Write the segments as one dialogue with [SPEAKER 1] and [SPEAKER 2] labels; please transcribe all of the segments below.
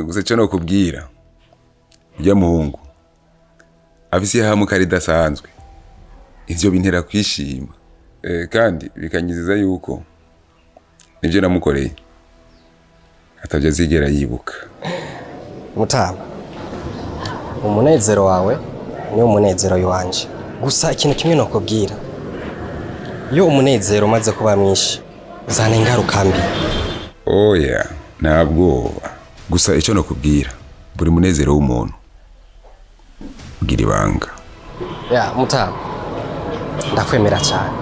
[SPEAKER 1] gusa cyo no kubwira ujya muhungu afise hamuka ridasanzwe ivyo bintera kwishima kandi bikanyiziza yuko nivyo namukoreye atavyo azigera yibuka.
[SPEAKER 2] Mutama, umunezero wawe ni umunezero wanje. Gusa ikintu kimwe no kubwira, iyo umunezero umaze kuba mwinshi uzana ingaruka mbi.
[SPEAKER 1] Oya, ntabwoba. Gusa icyo no kubwira, buri munezero w'umuntu ugira ibanga.
[SPEAKER 2] Ya Mutama, ndakwemera cyane.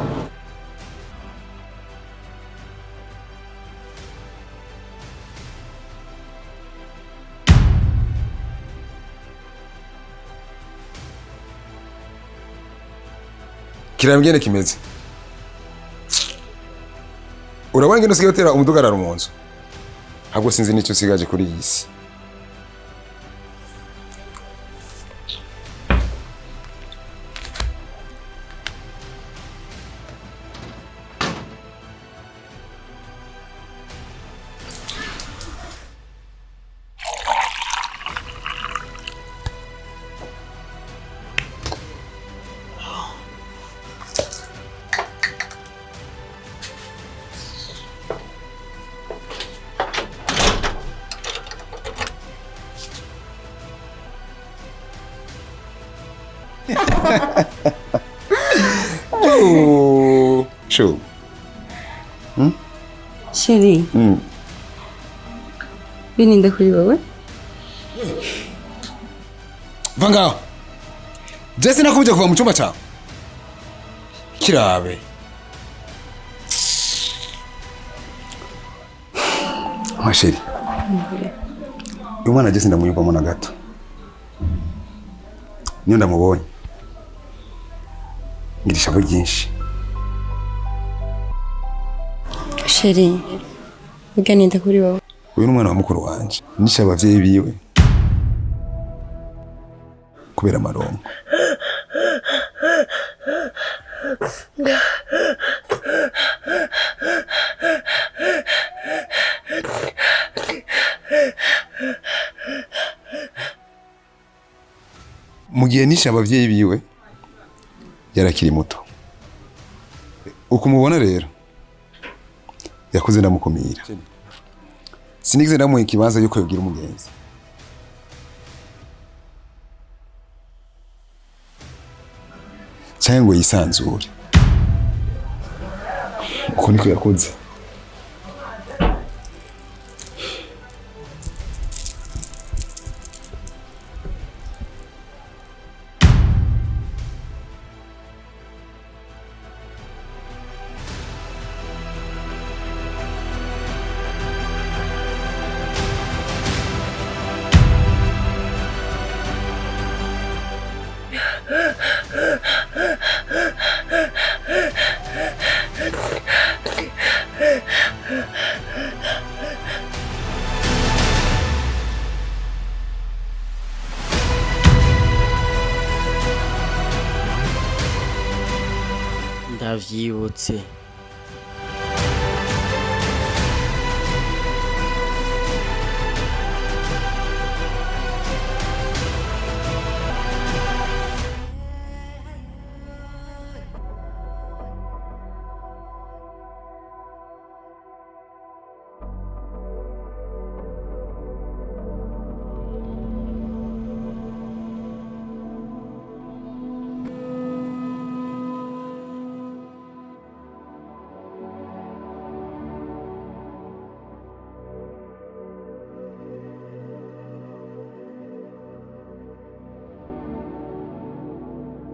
[SPEAKER 1] Kirambye kimeze. Urabona ngene usigaye utera umudugararo mu nzu. Habwo sinzi nicyo usigaje kuri iyi si. Oh, show.
[SPEAKER 3] Chérie. Bininda kuri wowe.
[SPEAKER 1] Vanga. Jesse nakubuje kuva mu cyumba cyawe. Kirabe. Masheri. Umwana Jesse ndamuyumvamo na gato. Niyo ndamubonye. Ngirisha byinshi.
[SPEAKER 3] Chérie. Bininda kuri wowe.
[SPEAKER 1] Uyu n'umwana wa mukuru wanje. Nisha abavyeyi biwe. Kubera amaronko. Mugihe nisha abavyeyi biwe yarakiri muto. Ukumubona rero yakuze ndamukumira. Sinigeze ndamuha ikibanza yuko yogira umugenzi. Cyangwa yisanzure. Uko niko yakuze.
[SPEAKER 4] Ndavyibutse.